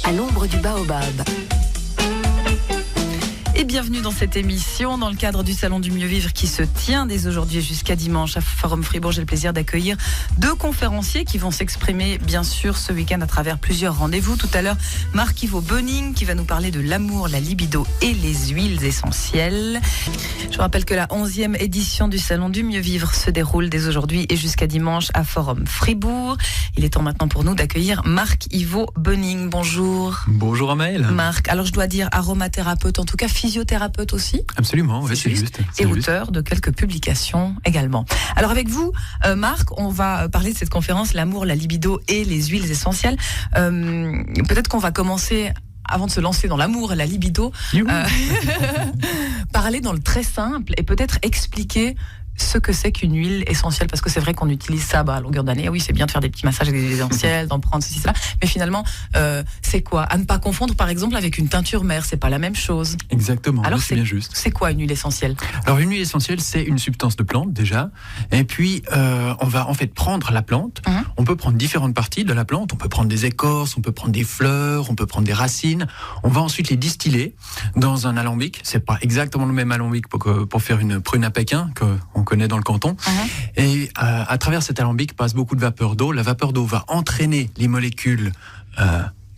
à l'ombre du baobab. Et bienvenue dans cette émission, dans le cadre du Salon du Mieux Vivre qui se tient dès aujourd'hui jusqu'à dimanche à Forum Fribourg. J'ai le plaisir d'accueillir deux conférenciers qui vont s'exprimer bien sûr ce week-end à travers plusieurs rendez-vous. Tout à l'heure, Marc-Yvo Boning qui va nous parler de l'amour, la libido et les huiles essentielles. Je rappelle que la 11e édition du Salon du Mieux Vivre se déroule dès aujourd'hui et jusqu'à dimanche à Forum Fribourg. Il est temps maintenant pour nous d'accueillir Marc-Yvo Boning. Bonjour. Bonjour Amaël. Marc, alors je dois dire aromathérapeute, en tout cas physiothérapeute aussi. Absolument, oui, c'est juste. Et auteur de quelques publications également. Alors avec vous, Marc, on va parler de cette conférence, l'amour, la libido et les huiles essentielles. Peut-être qu'on va commencer, avant de se lancer dans l'amour et la libido, parler dans le très simple et peut-être expliquer ce que c'est qu'une huile essentielle, parce que c'est vrai qu'on utilise ça à longueur d'année. Oui, c'est bien de faire des petits massages avec des huiles essentielles, d'en prendre ceci, cela, mais finalement, c'est quoi? À ne pas confondre, par exemple, avec une teinture mère, c'est pas la même chose. Exactement, alors c'est bien juste. C'est quoi une huile essentielle? Alors une huile essentielle, c'est une substance de plante déjà, et puis on va en fait prendre la plante. On peut prendre différentes parties de la plante, on peut prendre des écorces, on peut prendre des fleurs, on peut prendre des racines. On va ensuite les distiller dans un alambic. C'est pas exactement le même alambic pour faire une prune à Pékin qu'on connaît dans le canton. Et à travers cet alambic passe beaucoup de vapeur d'eau. La vapeur d'eau va entraîner les molécules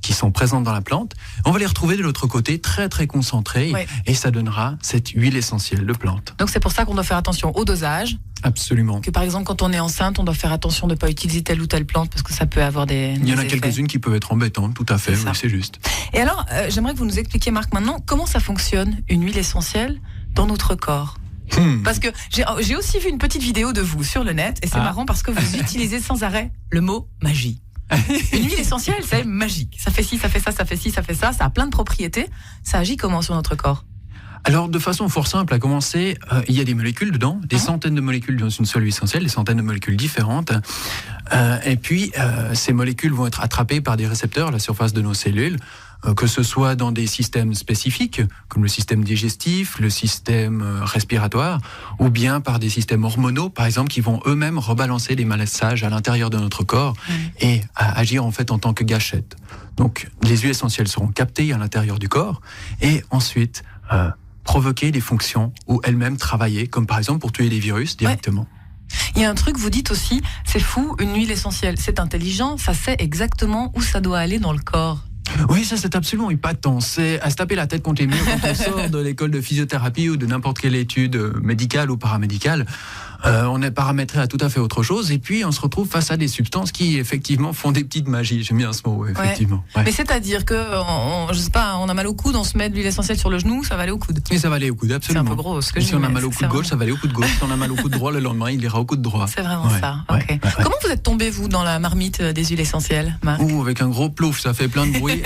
qui sont présentes dans la plante. On va les retrouver de l'autre côté, très très concentrées, et ça donnera cette huile essentielle de plante. Donc c'est pour ça qu'on doit faire attention au dosage. Absolument. Que par exemple quand on est enceinte, on doit faire attention de ne pas utiliser telle ou telle plante parce que ça peut avoir des Il y en a effets. quelques-unes qui peuvent être embêtantes, tout à fait, oui, c'est juste. Et alors, j'aimerais que vous nous expliquiez, Marc, maintenant, comment ça fonctionne, une huile essentielle, dans notre corps. Parce que j'ai aussi vu une petite vidéo de vous sur le net, et c'est marrant parce que vous utilisez sans arrêt le mot magie. Une huile essentielle, c'est magique. Ça fait ci, ça fait ça, ça fait ci, ça fait ça, ça a plein de propriétés. Ça agit comment sur notre corps? Alors, de façon fort simple, à commencer, il y a des molécules dedans, des centaines de molécules dans une seule huile essentielle, des centaines de molécules différentes. Et puis, ces molécules vont être attrapées par des récepteurs à la surface de nos cellules, que ce soit dans des systèmes spécifiques, comme le système digestif, le système respiratoire, ou bien par des systèmes hormonaux, par exemple, qui vont eux-mêmes rebalancer les messages à l'intérieur de notre corps et agir en fait en tant que gâchette. Donc, les huiles essentielles seront captées à l'intérieur du corps et ensuite provoquer des fonctions ou elles-mêmes travailler, comme par exemple pour tuer les virus directement. Il y a un truc, vous dites aussi, c'est fou, une huile essentielle, c'est intelligent, ça sait exactement où ça doit aller dans le corps. Oui, ça c'est absolument épatant. C'est à se taper la tête contre les murs quand on sort de l'école de physiothérapie ou de n'importe quelle étude médicale ou paramédicale. On est paramétré à tout à fait autre chose et puis on se retrouve face à des substances qui effectivement font des petites magies. J'aime bien ce mot, effectivement. Ouais. Mais c'est-à-dire que, je sais pas, on a mal au coude, on se met de l'huile essentielle sur le genou, ça va aller au coude. Et ça va aller au coude, absolument. C'est un peu gros ce que si on a mal au coude gauche, ça va aller au coude gauche. Si on a mal au coude droit, le lendemain, il ira au coude droit. C'est vraiment ça. Ok. Comment vous êtes tombé, vous, dans la marmite des huiles essentielles, Marc? Avec un gros plouf, ça fait plein de bruit.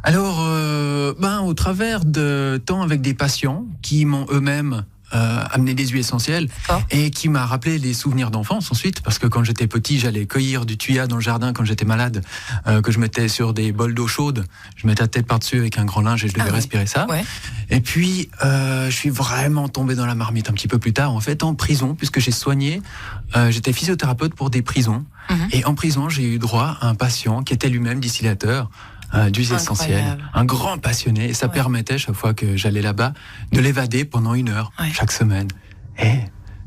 Alors, au travers de temps avec des patients qui m'ont eux-mêmes amené des huiles essentielles et qui m'a rappelé les souvenirs d'enfance ensuite, parce que quand j'étais petit, j'allais cueillir du thuya dans le jardin quand j'étais malade, que je mettais sur des bols d'eau chaude, je mettais la tête par-dessus avec un grand linge et je devais respirer ça. Et puis, je suis vraiment tombé dans la marmite un petit peu plus tard, en fait, en prison, puisque j'ai soigné, j'étais physiothérapeute pour des prisons, et en prison, j'ai eu droit à un patient qui était lui-même distillateur d'huiles essentielles, un grand passionné, et ça permettait chaque fois que j'allais là-bas de l'évader pendant 1 heure chaque semaine. Et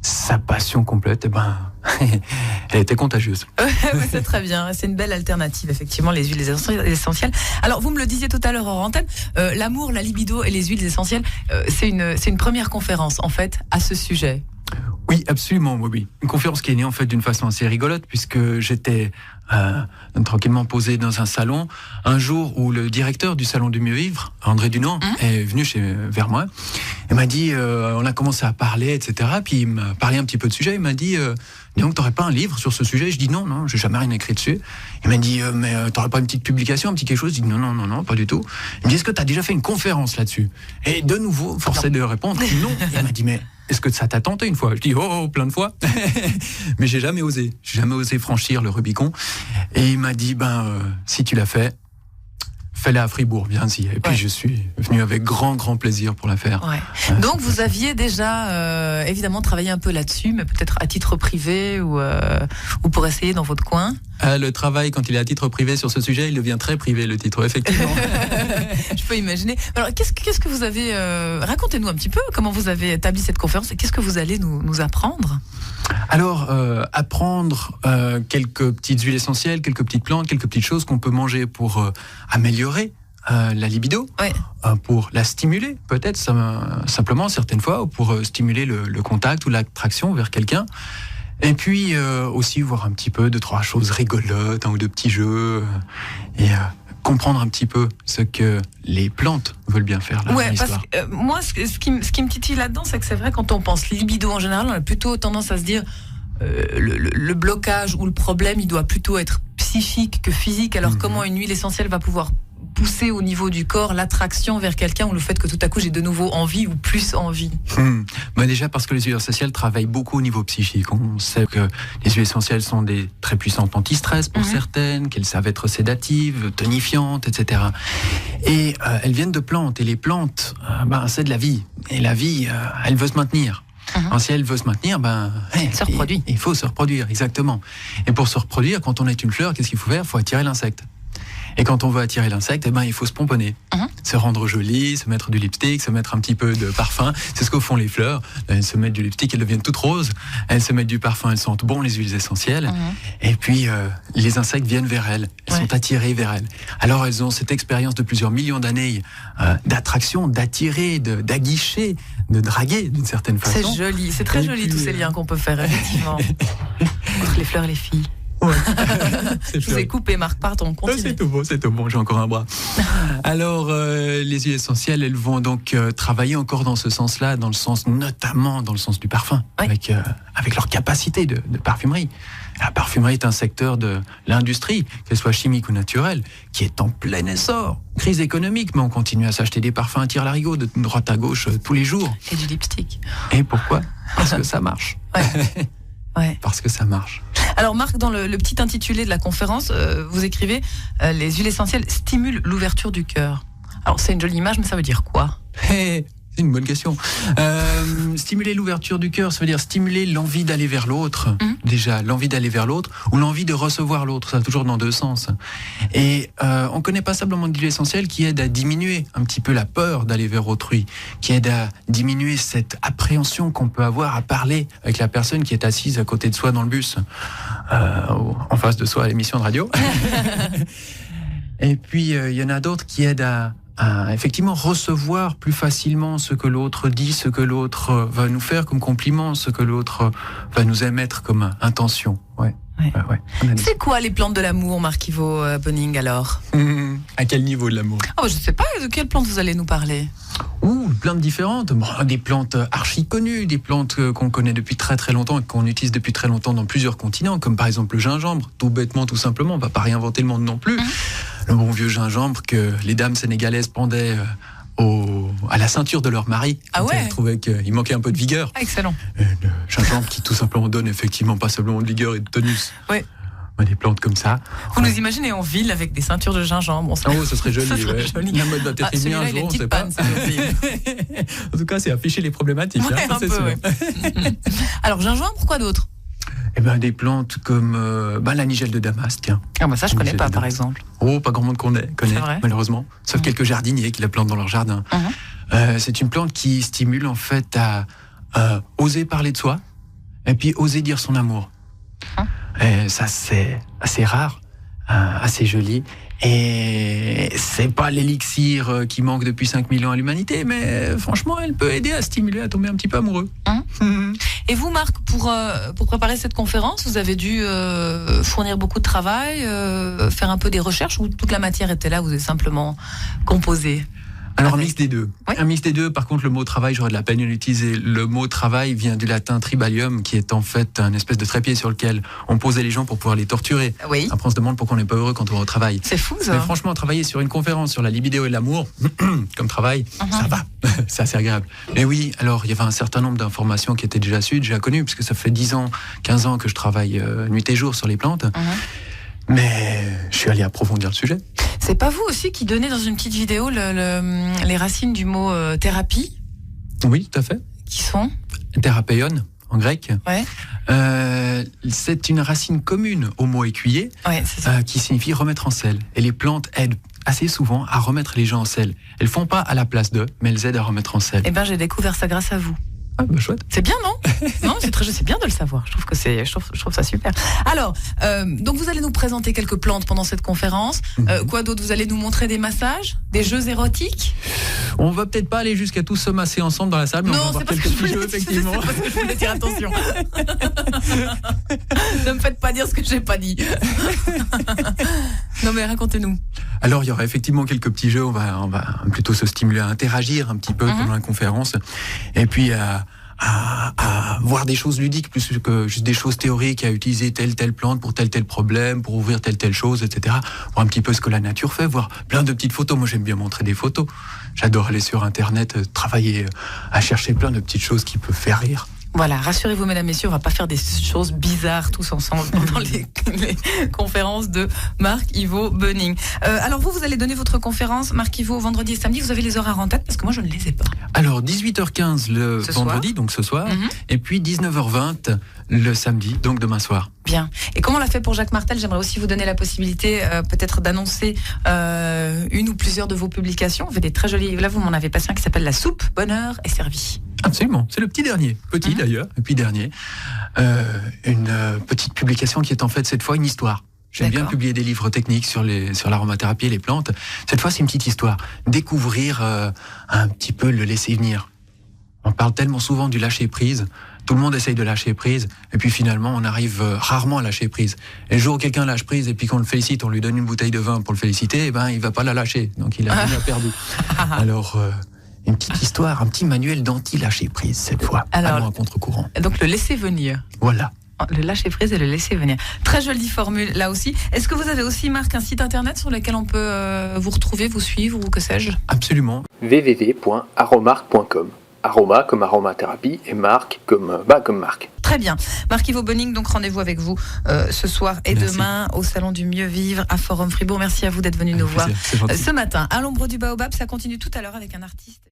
sa passion complète, elle était contagieuse. C'est très bien, c'est une belle alternative, effectivement, les huiles essentielles. Alors, vous me le disiez tout à l'heure en antenne, l'amour, la libido et les huiles essentielles, c'est une première conférence, en fait, à ce sujet. Oui, absolument, oui. Une conférence qui est née en fait d'une façon assez rigolote, puisque j'étais tranquillement posé dans un salon un jour où le directeur du Salon du Mieux Vivre, André Dunant, est venu vers moi et m'a dit, on a commencé à parler, etc. Puis il m'a parlé un petit peu de sujet, il m'a dit, donc t'aurais pas un livre sur ce sujet? Je dis non, j'ai jamais rien écrit dessus. Il m'a dit, mais t'aurais pas une petite publication, un petit quelque chose? Je dis non, pas du tout. Il me dit, est-ce que t'as déjà fait une conférence là-dessus? Et de nouveau, forcé de répondre non. Il m'a dit, mais est-ce que ça t'a tenté une fois? Je dis plein de fois. Mais j'ai jamais osé franchir le Rubicon. Et il m'a dit, si tu l'as fait, fais-la à Fribourg, viens-y. Et puis je suis venu avec grand plaisir pour la faire. Donc vous aviez déjà évidemment travaillé un peu là-dessus, mais peut-être à titre privé ou pour essayer dans votre coin. Le travail, quand il est à titre privé sur ce sujet, il devient très privé, le titre, effectivement. Je peux imaginer. Alors, qu'est-ce que vous avez... racontez-nous un petit peu comment vous avez établi cette conférence et qu'est-ce que vous allez nous apprendre ? Alors, apprendre quelques petites huiles essentielles, quelques petites plantes, quelques petites choses qu'on peut manger pour améliorer la libido, pour la stimuler, peut-être simplement certaines fois, ou pour stimuler le contact ou l'attraction vers quelqu'un. Et puis aussi voir un petit peu 2-3 choses rigolotes, un ou deux petits jeux, et comprendre un petit peu ce que les plantes veulent bien faire là, dans l'histoire. Parce que moi, ce qui me titille là-dedans, c'est que c'est vrai, quand on pense libido en général, on a plutôt tendance à se dire le blocage ou le problème, il doit plutôt être psychique que physique. Alors comment une huile essentielle va pouvoir pousser au niveau du corps l'attraction vers quelqu'un, ou le fait que tout à coup j'ai de nouveau envie ou plus envie? Déjà parce que les huiles essentielles travaillent beaucoup au niveau psychique. On sait que les huiles essentielles sont des très puissantes anti-stress pour certaines, qu'elles savent être sédatives, tonifiantes, etc. Et elles viennent de plantes, et les plantes, c'est de la vie. Et la vie, elle veut se maintenir. Si elle veut se maintenir, se reproduit. Il faut se reproduire, exactement. Et pour se reproduire, quand on est une fleur, qu'est-ce qu'il faut faire? Il faut attirer l'insecte. Et quand on veut attirer l'insecte, il faut se pomponner, se rendre joli, se mettre du lipstick, se mettre un petit peu de parfum. C'est ce que font les fleurs. Elles se mettent du lipstick, elles deviennent toutes roses. Elles se mettent du parfum, elles sentent bon les huiles essentielles. Et puis, les insectes viennent vers elles. Elles sont attirées vers elles. Alors, elles ont cette expérience de plusieurs millions d'années d'attraction, d'attirer, d'aguicher, de draguer d'une certaine façon. C'est joli, c'est très joli tous ces liens qu'on peut faire, effectivement, entre les fleurs et les filles. Je vous ai coupé, Marc, pardon, continue. C'est tout bon, j'ai encore un bras. Alors, les huiles essentielles, elles vont donc travailler encore dans ce sens-là, notamment dans le sens du parfum, avec leur capacité de parfumerie. La parfumerie est un secteur de l'industrie, qu'elle soit chimique ou naturelle, qui est en plein essor. Crise économique, mais on continue à s'acheter des parfums à tire-larigot de droite à gauche tous les jours. Et du lipstick. Et pourquoi? Parce que ça marche. Parce que ça marche. Alors Marc, dans le petit intitulé de la conférence, vous écrivez les huiles essentielles stimulent l'ouverture du cœur. Alors c'est une jolie image, mais ça veut dire quoi? C'est une bonne question. Stimuler l'ouverture du cœur, ça veut dire stimuler l'envie d'aller vers l'autre. Déjà, l'envie d'aller vers l'autre ou l'envie de recevoir l'autre. Ça va toujours dans deux sens. Et on ne connaît pas simplement d'huile essentielle qui aide à diminuer un petit peu la peur d'aller vers autrui, qui aide à diminuer cette appréhension qu'on peut avoir à parler avec la personne qui est assise à côté de soi dans le bus, en face de soi à l'émission de radio. Et puis, il y en a d'autres qui aident à effectivement recevoir plus facilement ce que l'autre dit, ce que l'autre va nous faire comme compliment, ce que l'autre va nous émettre comme intention. C'est quoi les plantes de l'amour, Marc Ivo Bonning, alors? À quel niveau de l'amour? Je ne sais pas, de quelles plantes vous allez nous parler? Plein de différentes. Des plantes archi connues, des plantes qu'on connaît depuis très très longtemps et qu'on utilise depuis très longtemps dans plusieurs continents, comme par exemple le gingembre, tout bêtement, tout simplement. On ne va pas réinventer le monde non plus. Le bon vieux gingembre que les dames sénégalaises pendaient à la ceinture de leur mari. Elles trouvaient qu'il manquait un peu de vigueur. Excellent. Le gingembre qui tout simplement donne effectivement pas simplement de vigueur et de tonus. Des plantes comme ça. Vous nous imaginez en ville avec des ceintures de gingembre. Ce serait joli. La mode va peut-être bien un jour, on ne sait pas. En tout cas, c'est afficher les problématiques. Un peu, Alors, gingembre, pourquoi d'autre? Des plantes comme la nigelle de Damas, tiens. Ça, je ne connais pas, par exemple. Pas grand monde connaît, malheureusement. Sauf quelques jardiniers qui la plantent dans leur jardin. C'est une plante qui stimule, en fait, à oser parler de soi et puis oser dire son amour. Et ça, c'est assez rare, assez joli. Et c'est pas l'élixir qui manque depuis 5000 ans à l'humanité, mais franchement, elle peut aider à stimuler, à tomber un petit peu amoureux. Et vous, Marc, pour préparer cette conférence, vous avez dû fournir beaucoup de travail, faire un peu des recherches, ou toute la matière était là, vous avez simplement composé? Alors, un mix des deux. Un mix des deux. Par contre, le mot travail, j'aurais de la peine à l'utiliser. Le mot travail vient du latin tribalium, qui est en fait un espèce de trépied sur lequel on posait les gens pour pouvoir les torturer. Après, on se demande pourquoi on n'est pas heureux quand on va au travail. C'est fou, ça. Mais franchement, travailler sur une conférence sur la libido et l'amour, comme travail, ça va. C'est assez agréable. Mais oui, alors, il y avait un certain nombre d'informations qui étaient déjà connues, puisque ça fait 10 ans, 15 ans que je travaille nuit et jour sur les plantes. Mais je suis allé approfondir le sujet. C'est pas vous aussi qui donnez dans une petite vidéo les racines du mot thérapie? Oui, tout à fait. Qui sont? Therapeion, en grec. Ouais. C'est une racine commune au mot écuyer, Ouais, c'est ça. qui signifie remettre en selle. Et les plantes aident assez souvent à remettre les gens en selle. Elles font pas à la place d'eux, mais elles aident à remettre en selle. Eh ben, j'ai découvert ça grâce à vous. Ah, bah, chouette. C'est bien, non? Non, c'est bien de le savoir. Je trouve ça super. Alors, donc vous allez nous présenter quelques plantes pendant cette conférence. Quoi d'autre? Vous allez nous montrer des massages, des jeux érotiques? On va peut-être pas aller jusqu'à tous se masser ensemble dans la salle, mais on va voir quelques petits jeux, effectivement. C'est parce que je voulais dire attention. Ne me faites pas dire ce que j'ai pas dit. Non mais racontez-nous. Alors, il y aura effectivement quelques petits jeux. On va plutôt se stimuler à interagir un petit peu pendant la conférence. Et puis, à voir des choses ludiques plus que juste des choses théoriques, à utiliser telle plante pour tel problème, pour ouvrir telle chose, etc. Voir un petit peu ce que la nature fait, voir plein de petites photos. Moi, j'aime bien montrer des photos. J'adore aller sur Internet, travailler, à chercher plein de petites choses qui peuvent faire rire. Voilà, rassurez-vous mesdames, messieurs, on va pas faire des choses bizarres tous ensemble pendant les conférences de Marc-Yvo Boening. Alors vous allez donner votre conférence, Marc-Yvo, vendredi et samedi. Vous avez les horaires en tête parce que moi je ne les ai pas. Alors 18h15 le vendredi, donc ce soir, et puis 19h20 le samedi, donc demain soir. Bien. Et comment on l'a fait pour Jacques Martel? J'aimerais aussi vous donner la possibilité peut-être d'annoncer une ou plusieurs de vos publications. Vous avez des très jolis livres. Là, vous m'en avez passé un qui s'appelle La soupe, bonheur et servi. Absolument, c'est le petit dernier, d'ailleurs, le petit dernier. Une petite publication qui est en fait cette fois une histoire. J'aime bien publier des livres techniques sur l'aromathérapie et les plantes. Cette fois, c'est une petite histoire. Découvrir un petit peu le laisser venir. On parle tellement souvent du lâcher prise. Tout le monde essaye de lâcher prise. Et puis finalement, on arrive rarement à lâcher prise. Et le jour où quelqu'un lâche prise et puis qu'on le félicite, on lui donne une bouteille de vin pour le féliciter, eh ben, il va pas la lâcher. Donc il a déjà perdu. Alors, une petite histoire, un petit manuel d'anti-lâcher prise cette fois. Alors, à contre-courant. Donc le laisser venir. Voilà. Le lâcher prise et le laisser venir. Très jolie formule là aussi. Est-ce que vous avez aussi, Marc, un site internet sur lequel on peut vous retrouver, vous suivre ou que sais-je? Absolument. www.aromark.com. Aroma comme aromathérapie et marque comme marque. Très bien. Marc-Yvo Boening, donc rendez-vous avec vous ce soir et demain au Salon du Mieux Vivre à Forum Fribourg. Merci à vous d'être venu nous voir ce matin. À l'ombre du Baobab, ça continue tout à l'heure avec un artiste.